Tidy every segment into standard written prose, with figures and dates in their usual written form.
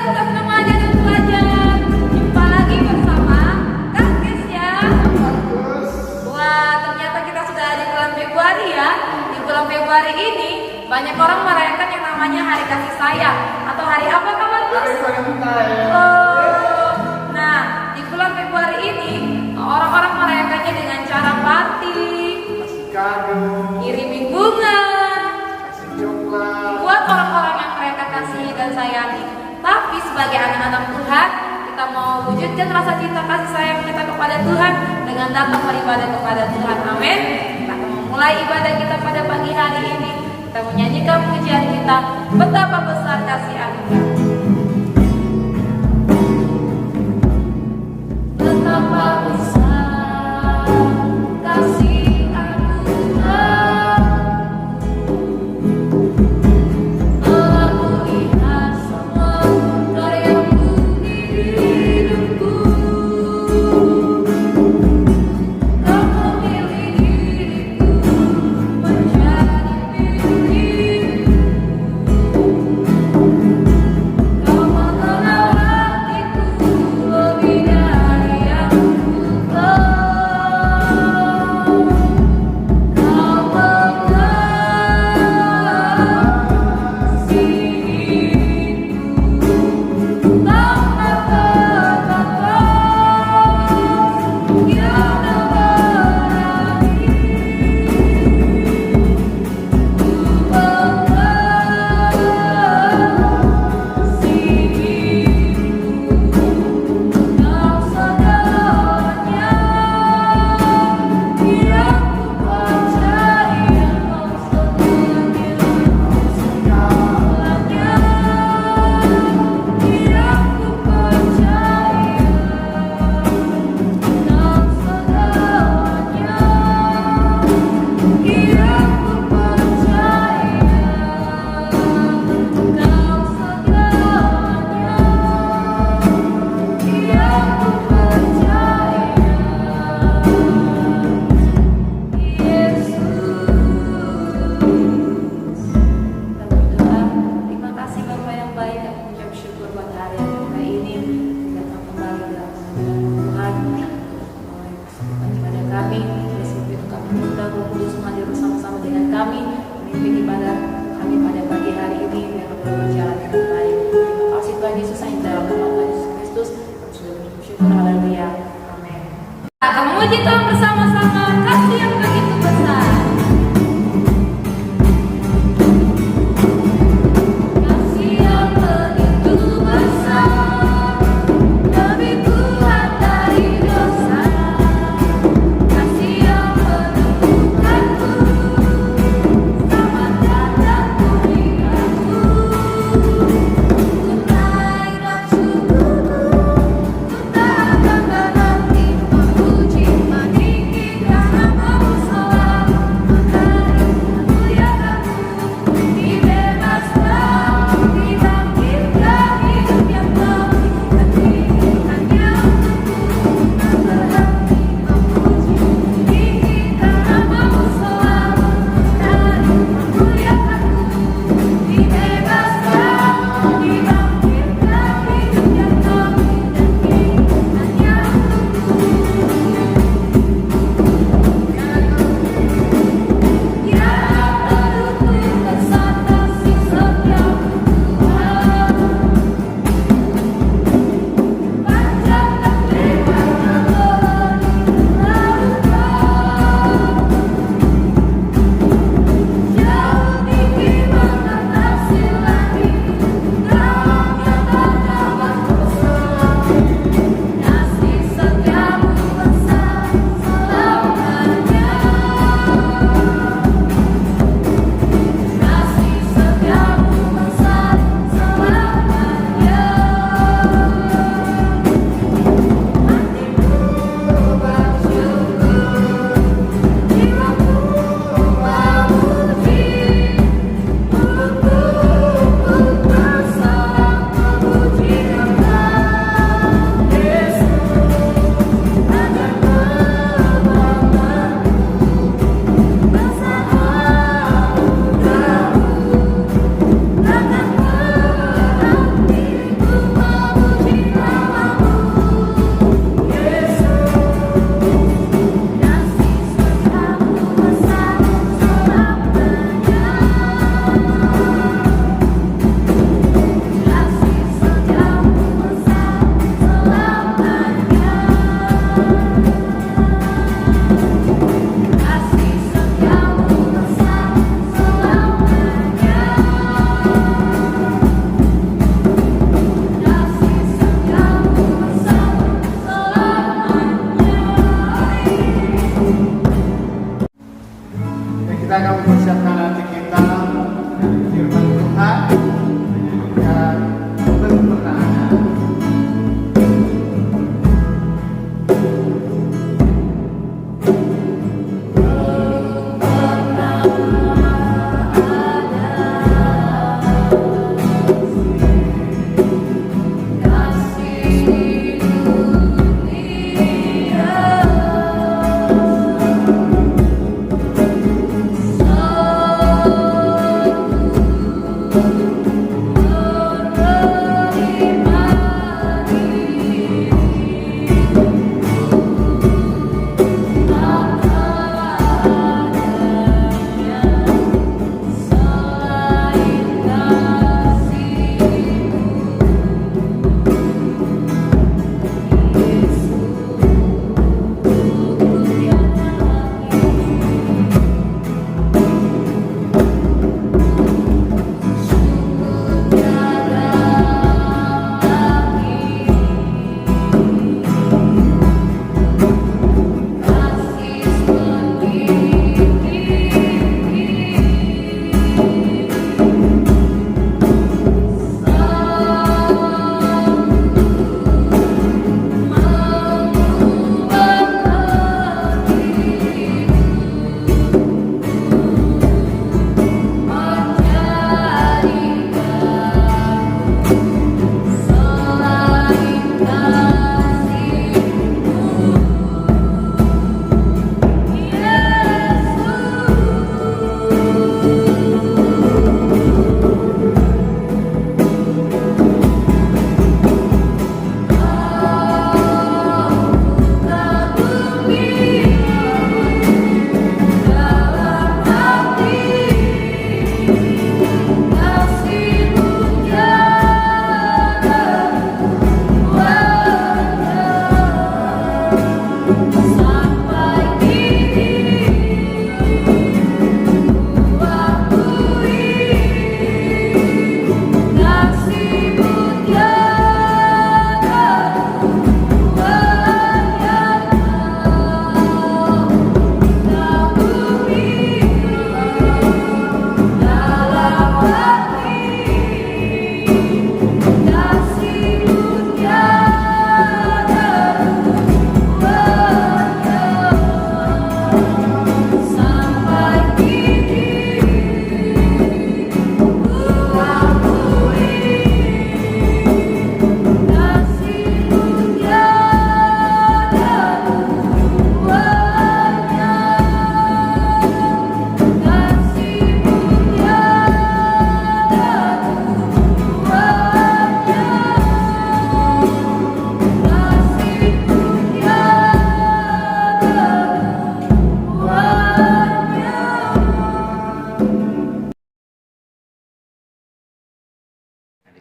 Atas nama adik dan pelajar, jumpa lagi bersama Kak Kes ya. Wah, ternyata kita sudah ada di bulan Februari ya. Di bulan Februari ini banyak orang merayakan yang namanya Hari Kasih Sayang atau hari apa Kak Markus? Hari Valentine. Oh, nah di bulan Februari ini orang-orang merayakannya dengan cara party, Kasih kado, ngirimin bunga, kasih coklat. buat orang-orang yang mereka kasihi dan sayangi. Tapi sebagai anak-anak Tuhan, kita mau wujudkan rasa cinta kasih sayang kita kepada Tuhan dengan datang beribadah kepada Tuhan. Amin. Kita akan memulai ibadah kita pada pagi hari ini. Kita menyanyikan pujian kita, betapa besar kasih anugerah. Betapa besar kasih anugerah. Telah kulihat semua karyamu di hidupku. Kau memilih diriku menjadi milikmu. Kau mengenal hatiku lebih dari yang ku tahu. Kau mengasihiku tanpa terbatas yang berarti. Ku mengasihiku, kau segalanya. Yang ku percaya kau segalanya. Segalanya yang ku percaya. Kau segalanya yang ku percaya. Kau segalanya yang ku percaya. Yesus. Kita berdoa, terima kasih Bapa yang baik, kami mengucap syukur pada hari yang kita ini datang kembali dalam hadirat Tuhan. Mulai kesempatan kepada kami, Yesus itu kami minta Roh Kudus hadir bersama-sama dengan kami, memimpin ibadah kami pada pagi hari ini biar boleh berjalan dengan baik. Terima kasih Tuhan Yesus, hanya dalam nama Tuhan Yesus Kristus kami sudah mengucap syukur, haleluya, amin. Kita akan memuji Tuhan bersama-sama, kasih yang begitu besar. Kasih yang begitu besar, lebih kuat dari dosa. Kasih yang menemukanku, selamatkan dan pulihkanku. Ku naik dan syukurku, ku tak akan berhenti memuji meninggikan namamu.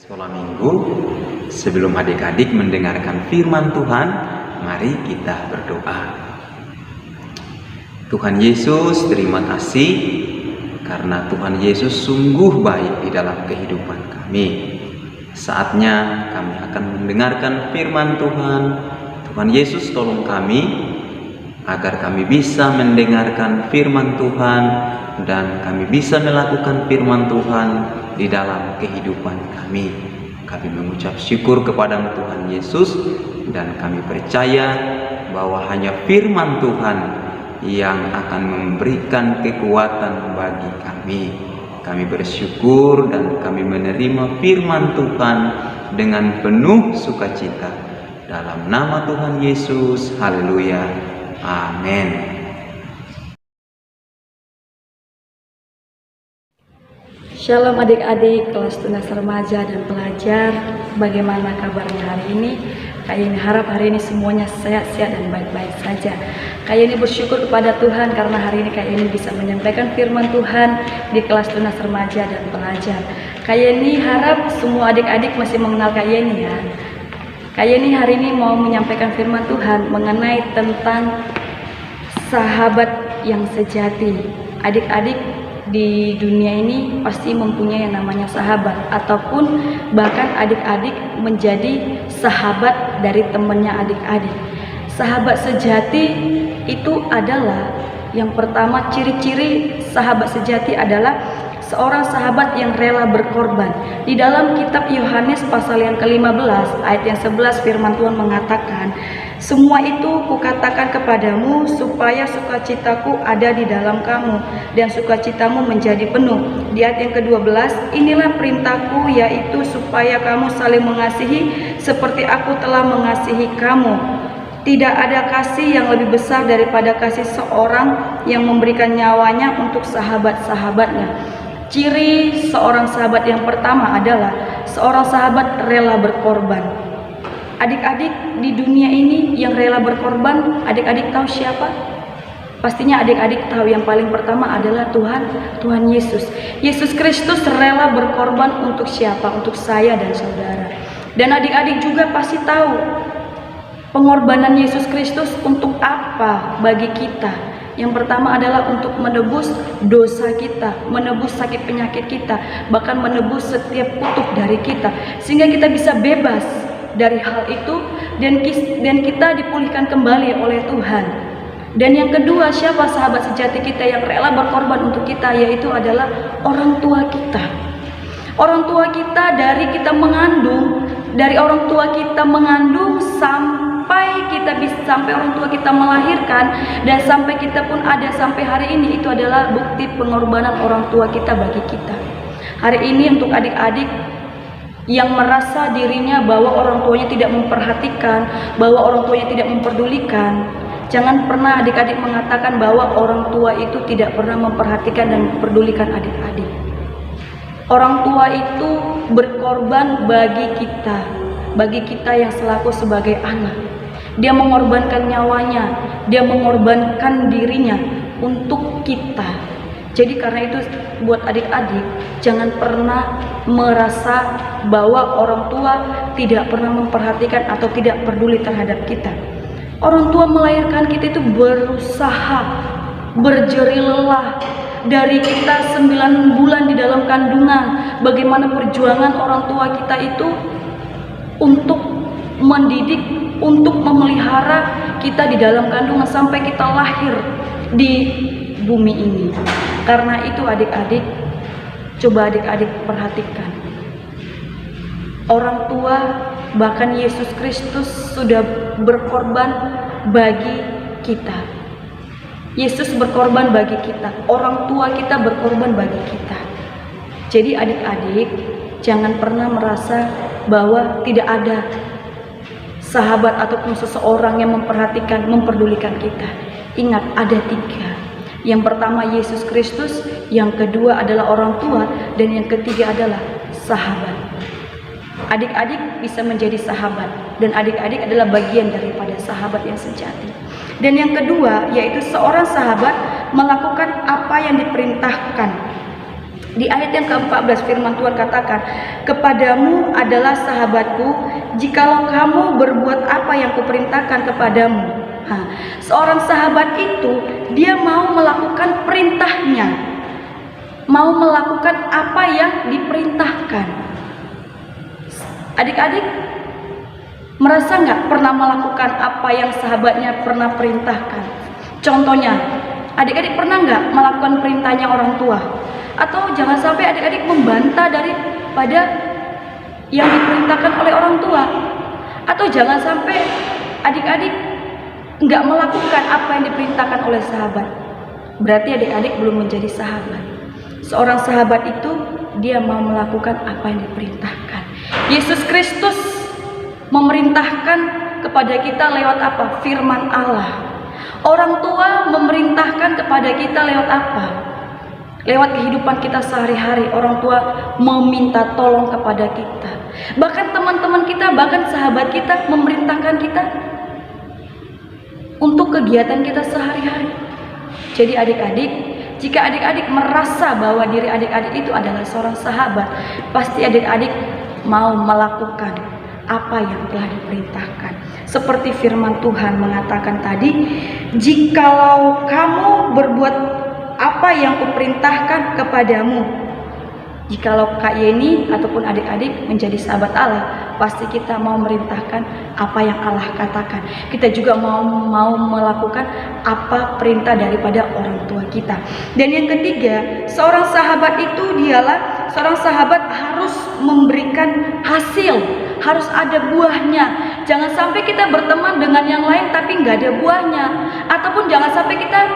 Sekolah minggu, sebelum adik-adik mendengarkan firman Tuhan, mari kita berdoa. Tuhan Yesus, terima kasih karena Tuhan Yesus sungguh baik di dalam kehidupan kami. Saatnya kami akan mendengarkan firman Tuhan. Tuhan Yesus, tolong kami agar kami bisa mendengarkan firman Tuhan dan kami bisa melakukan firman Tuhan di dalam kehidupan kami. Kami mengucap syukur kepada Tuhan Yesus dan kami percaya bahwa hanya firman Tuhan yang akan memberikan kekuatan bagi kami. Kami bersyukur dan kami menerima firman Tuhan dengan penuh sukacita. Dalam nama Tuhan Yesus, haleluya, amin. Shalom adik-adik kelas tunas remaja dan pelajar. Bagaimana kabarnya hari ini? Kak Yeni harap hari ini semuanya sehat-sehat dan baik-baik saja. Kak Yeni bersyukur kepada Tuhan karena hari ini Kak Yeni bisa menyampaikan firman Tuhan di kelas tunas remaja dan pelajar. Kak Yeni harap semua adik-adik masih mengenal Kak Yeni ya. Kak Yeni hari ini mau menyampaikan firman Tuhan mengenai tentang sahabat yang sejati. Adik-adik di dunia ini pasti mempunyai yang namanya sahabat, ataupun bahkan adik-adik menjadi sahabat dari temannya adik-adik. Sahabat sejati itu adalah, yang pertama, ciri-ciri sahabat sejati adalah seorang sahabat yang rela berkorban. Di dalam kitab Yohanes pasal yang ke-15 ayat yang 11 firman Tuhan mengatakan, "Semua itu kukatakan kepadamu supaya sukacitaku ada di dalam kamu dan sukacitamu menjadi penuh." Di ayat yang ke-12, "Inilah perintahku, yaitu supaya kamu saling mengasihi seperti aku telah mengasihi kamu. Tidak ada kasih yang lebih besar daripada kasih seorang yang memberikan nyawanya untuk sahabat-sahabatnya." Ciri seorang sahabat yang pertama adalah seorang sahabat rela berkorban. Adik-adik di dunia ini yang rela berkorban, adik-adik tahu siapa? Pastinya adik-adik tahu yang paling pertama adalah Tuhan Yesus. Yesus Kristus rela berkorban untuk siapa? Untuk saya dan saudara. Dan adik-adik juga pasti tahu pengorbanan Yesus Kristus untuk apa bagi kita. Yang pertama adalah untuk menebus dosa kita, menebus sakit penyakit kita, bahkan menebus setiap kutuk dari kita, sehingga kita bisa bebas dari hal itu dan kita dipulihkan kembali oleh Tuhan. Dan yang kedua, siapa sahabat sejati kita yang rela berkorban untuk kita? Yaitu adalah orang tua kita. Orang tua kita dari kita mengandung, dari orang tua kita mengandung sampai orang tua kita melahirkan, dan sampai kita pun ada sampai hari ini, itu adalah bukti pengorbanan orang tua kita bagi kita. Hari ini untuk adik-adik yang merasa dirinya bahwa orang tuanya tidak memperhatikan, bahwa orang tuanya tidak memperdulikan, jangan pernah adik-adik mengatakan bahwa orang tua itu tidak pernah memperhatikan dan memperdulikan adik-adik. Orang tua itu berkorban bagi kita yang selaku sebagai anak. Dia mengorbankan nyawanya, dia mengorbankan dirinya untuk kita. Jadi karena itu buat adik-adik, jangan pernah merasa bahwa orang tua tidak pernah memperhatikan atau tidak peduli terhadap kita. Orang tua melahirkan kita itu berusaha, berjerih lelah. Dari kita 9 bulan di dalam kandungan, bagaimana perjuangan orang tua kita itu untuk mendidik, untuk memelihara kita di dalam kandungan sampai kita lahir di bumi ini. Karena itu adik-adik, coba adik-adik perhatikan. Orang tua, bahkan Yesus Kristus sudah berkorban bagi kita. Yesus berkorban bagi kita, orang tua kita berkorban bagi kita. Jadi adik-adik, jangan pernah merasa bahwa tidak ada sahabat ataupun seseorang yang memperhatikan, memperdulikan kita. Ingat, ada 3. Yang pertama Yesus Kristus, yang kedua adalah orang tua, dan yang ketiga adalah sahabat. Adik-adik bisa menjadi sahabat, dan adik-adik adalah bagian daripada sahabat yang sejati. Dan yang kedua, yaitu seorang sahabat melakukan apa yang diperintahkan. Di ayat yang ke-14 firman Tuhan katakan, "Kepadamu adalah sahabatku jikalau kamu berbuat apa yang kuperintahkan kepadamu." Nah, seorang sahabat itu dia mau melakukan perintahnya, mau melakukan apa yang diperintahkan. Adik-adik merasa nggak pernah melakukan apa yang sahabatnya pernah perintahkan? Contohnya, adik-adik pernah nggak melakukan perintahnya orang tua? Atau jangan sampai adik-adik membantah daripada yang diperintahkan oleh orang tua. Atau jangan sampai adik-adik nggak melakukan apa yang diperintahkan oleh sahabat. Berarti adik-adik belum menjadi sahabat. Seorang sahabat itu dia mau melakukan apa yang diperintahkan. Yesus Kristus memerintahkan kepada kita lewat apa? Firman Allah. Orang tua memerintahkan kepada kita lewat apa? Lewat kehidupan kita sehari-hari. Orang tua meminta tolong kepada kita. Bahkan teman-teman kita, bahkan sahabat kita memerintahkan kita untuk kegiatan kita sehari-hari. Jadi adik-adik, jika adik-adik merasa bahwa diri adik-adik itu adalah seorang sahabat, pasti adik-adik mau melakukan apa yang telah diperintahkan. Seperti firman Tuhan mengatakan tadi, "Jikalau kamu berbuat apa yang kuperintahkan kepadamu." Jikalau Kak Yeni ataupun adik-adik menjadi sahabat Allah, pasti kita mau merintahkan apa yang Allah katakan. Kita juga mau melakukan apa perintah daripada orang tua kita. Dan yang ketiga, seorang sahabat itu seorang sahabat harus memberikan hasil, harus ada buahnya. Jangan sampai kita berteman dengan yang lain tapi nggak ada buahnya. Ataupun jangan sampai kita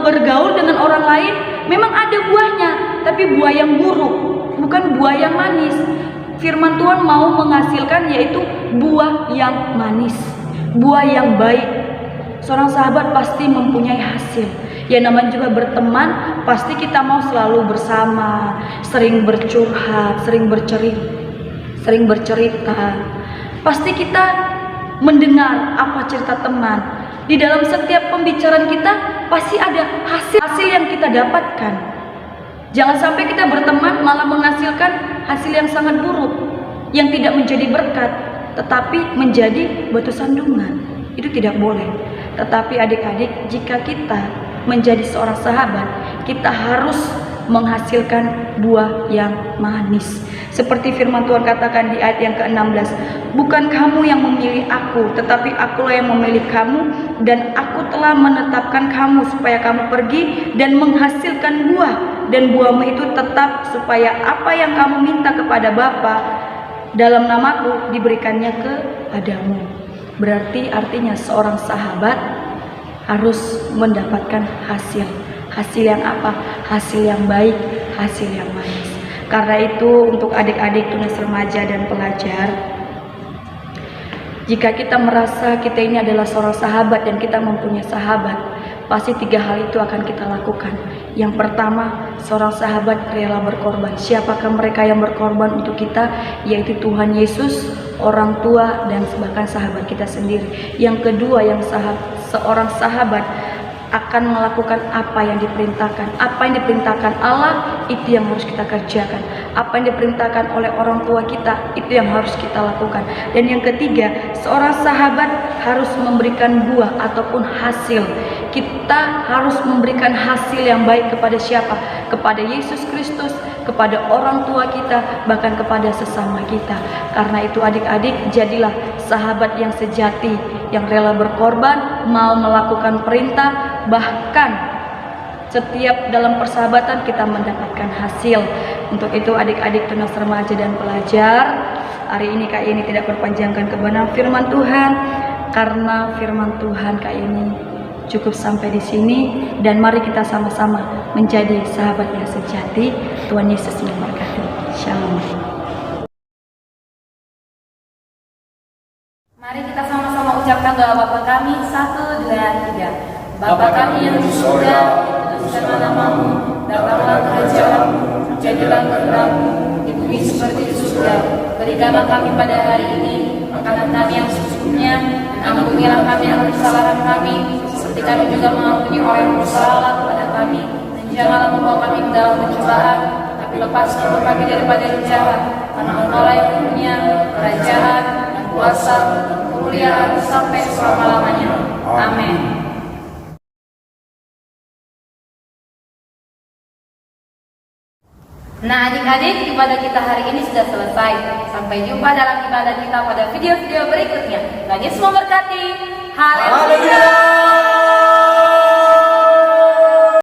bergaul dengan orang lain, memang ada buahnya, tapi buah yang buruk, bukan buah yang manis. Firman Tuhan mau menghasilkan yaitu buah yang manis, buah yang baik. Seorang sahabat pasti mempunyai hasil. Ya namanya juga berteman, pasti kita mau selalu bersama, sering bercurhat, sering bercerita. Pasti kita mendengar apa cerita teman. Di dalam setiap pembicaraan kita pasti ada hasil yang kita dapatkan. Jangan sampai kita berteman malah menghasilkan hasil yang sangat buruk, yang tidak menjadi berkat, tetapi menjadi batu sandungan. Itu tidak boleh. Tetapi adik-adik, jika kita menjadi seorang sahabat, kita harus menghasilkan buah yang manis. Seperti firman Tuhan katakan di ayat yang ke-16, "Bukan kamu yang memilih aku, tetapi akulah yang memilih kamu, dan aku telah menetapkan kamu supaya kamu pergi dan menghasilkan buah, dan buahmu itu tetap, supaya apa yang kamu minta kepada Bapa dalam namaku diberikannya kepadamu." Berarti artinya seorang sahabat harus mendapatkan hasil. Hasil yang apa? Hasil yang baik, hasil yang manis. Karena itu untuk adik-adik tunas remaja dan pelajar, jika kita merasa kita ini adalah seorang sahabat dan kita mempunyai sahabat, pasti 3 hal itu akan kita lakukan. Yang pertama, seorang sahabat rela berkorban. Siapakah mereka yang berkorban untuk kita? Yaitu Tuhan Yesus, orang tua, dan bahkan sahabat kita sendiri. Yang kedua, seorang sahabat akan melakukan apa yang diperintahkan. Apa yang diperintahkan Allah, itu yang harus kita kerjakan. Apa yang diperintahkan oleh orang tua kita, itu yang harus kita lakukan. Dan yang ketiga, seorang sahabat harus memberikan buah ataupun hasil. Kita harus memberikan hasil yang baik kepada siapa? Kepada Yesus Kristus, kepada orang tua kita, bahkan kepada sesama kita. Karena itu adik-adik, jadilah sahabat yang sejati, yang rela berkorban, mau melakukan perintah, bahkan setiap dalam persahabatan kita mendapatkan hasil. Untuk itu adik-adik tunas remaja dan pelajar, hari ini Kak ini tidak perpanjangkan kebenaran firman Tuhan, karena firman Tuhan Kak ini cukup sampai di sini. Dan mari kita sama-sama menjadi sahabat yang sejati. Tuhan Yesus memberkati. Shalom. Mari kita sama-sama ucapkan doa Bapa kami. 1, 2, 3. Bapa kami yang di surga, dikuduskanlah namamu, datanglah kerajaanmu, jadilah kehendakmu di bumi seperti di surga. Berikanlah kami pada hari ini makanan kami yang secukupnya, dan ampunilah kami akan kesalahan kami, seperti kami juga mengampuni orang yang bersalah kepada kami. Dan janganlah membawa kami ke dalam pencobaan, tapi lepaskan kami daripada yang jahat, karena Engkau yang punya kerajaan dan kuasa dan kemuliaan sampai selama-lamanya. Amin. Nah adik-adik, ibadah kita hari ini sudah selesai. Sampai jumpa dalam ibadah kita pada video-video berikutnya. Tuhan Yesus memberkati. Haleluya.